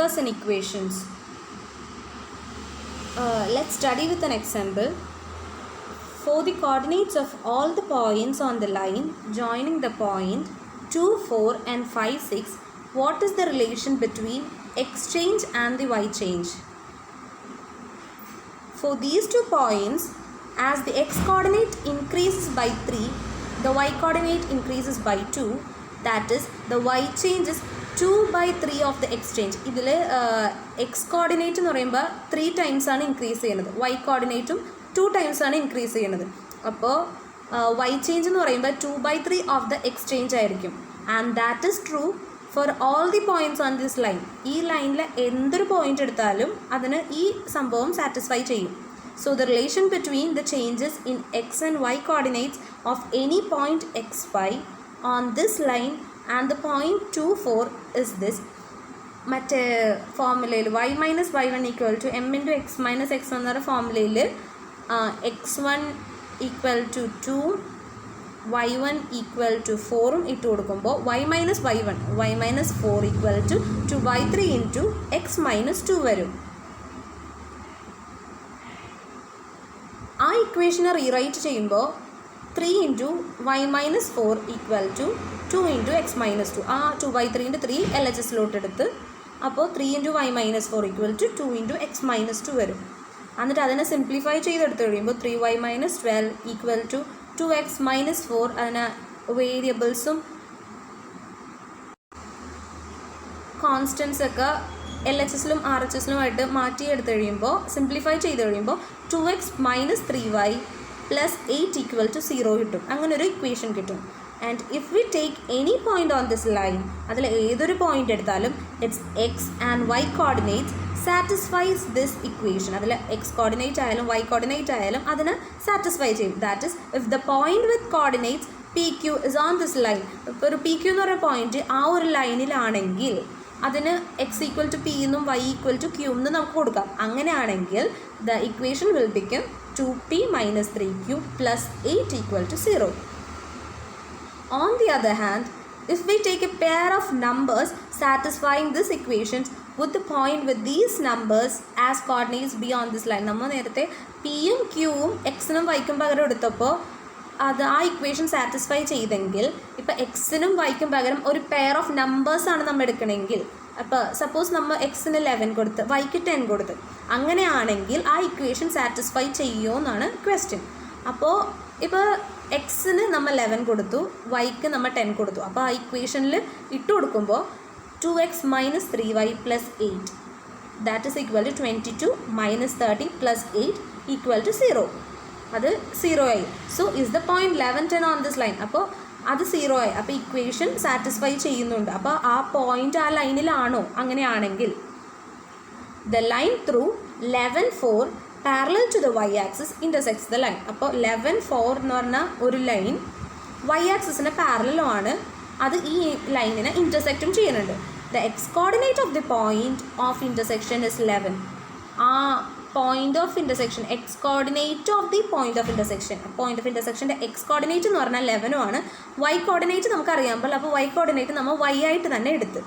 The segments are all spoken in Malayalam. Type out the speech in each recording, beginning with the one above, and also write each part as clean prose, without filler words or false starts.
figures and equations. Let's study with an example. For the coordinates of all the points on the line joining the point 2, 4 and 5, 6, what is the relation between x change and the y change? For these 2 points, as the x coordinate increases by 3, the y coordinate increases by 2, that is the y change is 2 by 3 of the exchange. ഇതിൽ x coordinate എന്ന് പറയുമ്പോൾ 3 times ആണ് ഇൻക്രീസ് ചെയ്യുന്നത്, y coordinateും 2 times ആണ് ഇൻക്രീസ് ചെയ്യുന്നത്. അപ്പോൾ y change എന്ന് പറയുമ്പോൾ 2 by 3 of the exchange ആയിരിക്കും. And that is true for all the points on this line. ഈ ലൈനിൽ എന്തൊരു പോയിന്റ് എടുത്താലും അതിന് ഈ സംഭവം സാറ്റിസ്ഫൈ ചെയ്യും. So the relation between the changes in x and y coordinates of any point xy on this line and the point 2, 4 is this. മറ്റേ ഫോർമുലയിൽ y minus y1 equal to m into x minus x1 എന്ന ഫോർമുലയിൽ x1 equal to 2, y1 equal to 4 ഇട്ട് കൊടുക്കുമ്പോൾ y minus y1, y minus 4 equal to 2y3 into x minus 2 വരും. ആ ഇക്വേഷനെ റീറൈറ്റ് ചെയ്യുമ്പോൾ 3 into y minus 4 equal to 2 into x minus 2. ആ 2/3 into 3 LHSലോട്ട് എടുത്ത് അപ്പോൾ 3 into y minus 4 equal to 2 into x minus 2 വരും. എന്നിട്ട് അതിനെ സിംപ്ലിഫൈ ചെയ്തെടുത്ത് കഴിയുമ്പോൾ 3y minus 12 equal to 2x minus 4. അതിന് വേരിയബിൾസും കോൺസ്റ്റൻസ് ഒക്കെ LHSലും RHSലുമായിട്ട് മാറ്റിയെടുത്ത് കഴിയുമ്പോൾ സിംപ്ലിഫൈ ചെയ്ത് കഴിയുമ്പോൾ 2x minus 3y plus 8 equal to 0 കിട്ടും. അങ്ങനെ ഒരു ഇക്വേഷൻ കിട്ടും. And if we take any point on this line, അതിൽ ഏതൊരു പോയിന്റ് എടുത്താലും its x and y coordinates satisfies this equation. അതിൽ എക്സ് കോർഡിനേറ്റ് ആയാലും വൈ കോർഡിനേറ്റ് ആയാലും അതിന് സാറ്റിസ്ഫൈ ചെയ്യും. That is if the point with coordinates p q is on this line. ഇപ്പോൾ ഒരു പി ക്യു എന്ന് പറയുന്ന പോയിന്റ് ആ ഒരു ലൈനിലാണെങ്കിൽ അതിന് എക്സ് ഈക്വൽ ടു പി എന്നും വൈ ഈക്വൽ ടു ക്യൂ എന്നും നമുക്ക് കൊടുക്കാം. അങ്ങനെയാണെങ്കിൽ the equation will become 2p minus 3q plus 8 equal to 0. On the other hand, if we take a pair of numbers satisfying this equations with the point with these numbers as coordinates be on this line, നമ്മൾ നേരത്തെ പിയും ക്യൂവും എക്സിനും വൈക്കും പകരം എടുത്തപ്പോൾ അത് ആ ഇക്വേഷൻ സാറ്റിസ്ഫൈ ചെയ്തെങ്കിൽ ഇപ്പോൾ എക്സിനും വൈക്കും പകരം ഒരു പെയർ ഓഫ് നമ്പേഴ്സാണ് നമ്മൾ എടുക്കണമെങ്കിൽ, അപ്പോൾ സപ്പോസ് നമ്മൾ എക്സിന് 11 കൊടുത്ത് വൈക്ക് 10 കൊടുത്ത്, അങ്ങനെയാണെങ്കിൽ ആ ഇക്വേഷൻ സാറ്റിസ്ഫൈ ചെയ്യുമോ എന്നാണ് ക്വസ്റ്റ്യൻ. അപ്പോൾ ഇപ്പോൾ എക്സിന് നമ്മൾ 11 കൊടുത്തു, വൈക്ക് നമ്മൾ 10 കൊടുത്തു. അപ്പോൾ ആ ഇക്വേഷനിൽ ഇട്ട് കൊടുക്കുമ്പോൾ 2x minus 3y plus 8 that is equal to 22 minus 30 plus 8 equal to 0. അത് 0 ആയി. So is the point 11, 10 on this line. അപ്പോൾ അത് 0 ആയി. അപ്പോൾ ഇക്വേഷൻ സാറ്റിസ്ഫൈ ചെയ്യുന്നുണ്ട്. അപ്പോൾ ആ പോയിന്റ് ആ ലൈനിലാണോ? അങ്ങനെയാണെങ്കിൽ the line through 11, 4 parallel to the Y axis intersects the line. അപ്പോൾ 11, 4 എന്ന് പറഞ്ഞാൽ ഒരു ലൈൻ വൈ ആക്സിസിന് പാരലലും ആണ്, അത് ഈ ലൈനിനെ ഇൻ്റർസെക്റ്റും ചെയ്യുന്നുണ്ട്. The X coordinate of the point of intersection is 11. ആ point of intersection X coordinate of the point of intersection, point of ഇൻ്റർസെക്ഷൻ്റെ എക്സ് കോർഡിനേറ്റ് എന്ന് പറഞ്ഞാൽ 11 ആണ്. വൈ കോർഡിനേറ്റ് നമുക്കറിയാമ്പോൾ അപ്പോൾ വൈ കോർഡിനേറ്റ് നമ്മൾ വൈ ആയിട്ട് തന്നെ എടുത്ത്.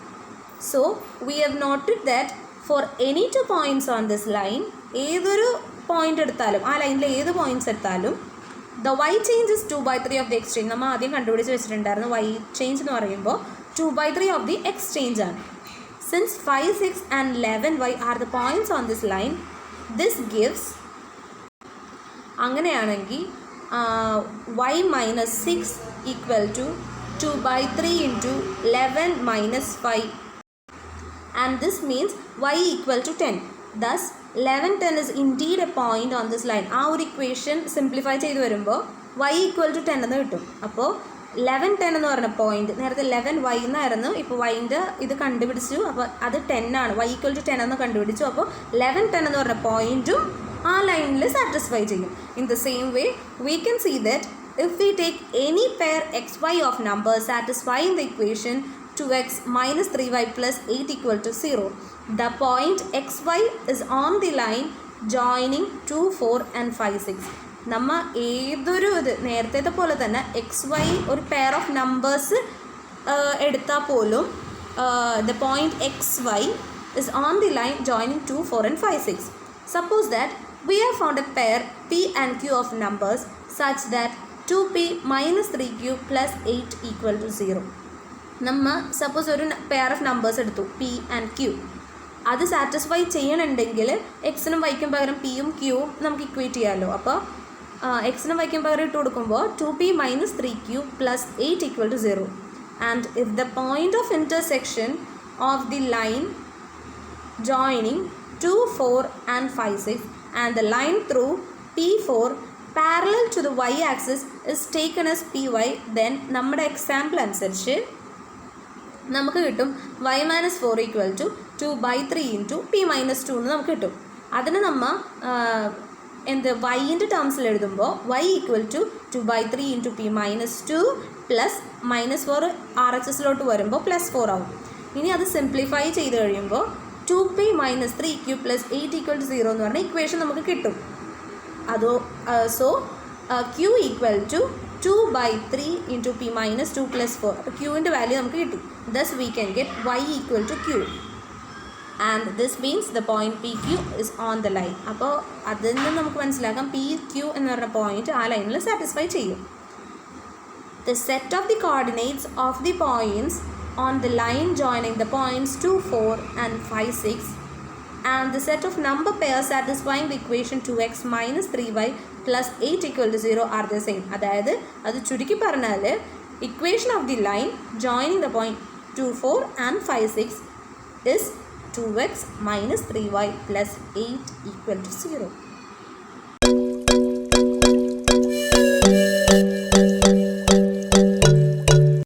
So we have noted that for any 2 points on this line, ഏതൊരു പോയിന്റ് എടുത്താലും ആ ലൈനിൽ ഏത് പോയിൻറ്റ്സ് എടുത്താലും the y change is 2/3 of the x change. നമ്മൾ ആദ്യം കണ്ടുപിടിച്ച് വെച്ചിട്ടുണ്ടായിരുന്നു വൈ ചേഞ്ച് എന്ന് പറയുമ്പോൾ 2/3 ഓഫ് ദി എക്സ്ചേഞ്ച് ആണ്. Since 5, 6 and 11y are the points on this line, this gives, അങ്ങനെയാണെങ്കിൽ y minus 6 equal to 2/3 into 11 minus 5, and this means y equal to 10. Thus 11, 10 is indeed a point on this line. ആ ഒരു ഇക്വേഷൻ സിംപ്ലിഫൈ ചെയ്ത് വരുമ്പോൾ y equal to 10 എന്ന് കിട്ടും. അപ്പോൾ 11, 10 എന്ന് പറഞ്ഞ പോയിന്റ് നേരത്തെ 11y എന്നായിരുന്നു, ഇപ്പോൾ വൈൻ്റെ ഇത് കണ്ടുപിടിച്ചു. അപ്പോൾ അത് 10 ആണ്, y equal to 10 എന്ന് കണ്ടുപിടിച്ചു. അപ്പോൾ 11, 10 എന്ന് പറഞ്ഞ പോയിന്റും ആ ലൈനിൽ സാറ്റിസ്ഫൈ ചെയ്യും. In the same way we can see that if we take any pair xy of numbers satisfying the equation 2x minus 3y plus 8 equal to 0, the point xy is on the line joining 2, 4 and 5, 6. നമ്മൾ ഏതൊരു ഇത് നേരത്തെ പോലെ തന്നെ XY ഒരു പെയർ ഓഫ് നമ്പേഴ്സ് എടുത്താൽ പോലും the point xy is on the line joining 2, 4 and 5, 6. Suppose that we have found a pair P and Q of numbers such that 2P minus 3Q plus 8 equal to 0. നമ്മ സപ്പോസ് ഒരു പെയർ ഓഫ് നമ്പേഴ്സ് എടുത്തു P ആൻഡ് Q. അത് സാറ്റിസ്ഫൈ ചെയ്യണമെങ്കിൽ എക്സിനും വൈക്കും പകരം പിയും ക്യൂവും നമുക്ക് ഇക്വേറ്റ് ചെയ്യാമല്ലോ. അപ്പോൾ എക്സിനും വൈക്കും പകരം ഇട്ട് കൊടുക്കുമ്പോൾ 2P minus 3Q plus 8 equal to 0. And if the point of intersection of the line joining 2, 4 and 5, 6 and the line through P4 parallel to the y-axis is taken as PY, then നമ്മുടെ എക്സാമ്പിൾ അനുസരിച്ച് നമുക്ക് കിട്ടും y minus 4 equal to 2/3 into P minus 2 എന്ന് നമുക്ക് കിട്ടും. അതിന് നമ്മൾ വൈൻ്റെ ടേംസിൽ എഴുതുമ്പോൾ y equal to 2/3 into P minus 2 plus -4 RHSലോട്ട് വരുമ്പോൾ +4 ആവും. ഇനി അത് സിംപ്ലിഫൈ ചെയ്ത് കഴിയുമ്പോൾ 2P minus 3Q plus 8 equal to 0 എന്ന് പറഞ്ഞ ഇക്വേഷൻ നമുക്ക് കിട്ടും. അതോ Q equal to 2/3 into P minus 2 plus 4. അപ്പോൾ Qൻ്റെ വാല്യൂ നമുക്ക് കിട്ടി. Thus we can get y equal to Q. And this means the point PQ is on the line. അപ്പോൾ അതിൽ നിന്ന് നമുക്ക് മനസ്സിലാക്കാം PQ എന്ന് പറഞ്ഞ പോയിന്റ് ആ ലൈനിൽ സാറ്റിസ്ഫൈ ചെയ്യും. The set of the coordinates of the points on the line joining the points 2, 4 and 5, 6 and the set of number pairs satisfying the equation 2x minus 3y plus 8 equal to 0 are the same. അതായത് അത് ചുരുക്കി പറഞ്ഞാൽ equation of the line joining the point 2, 4 and 5, 6 is 2x minus 3y plus 8 equal to 0.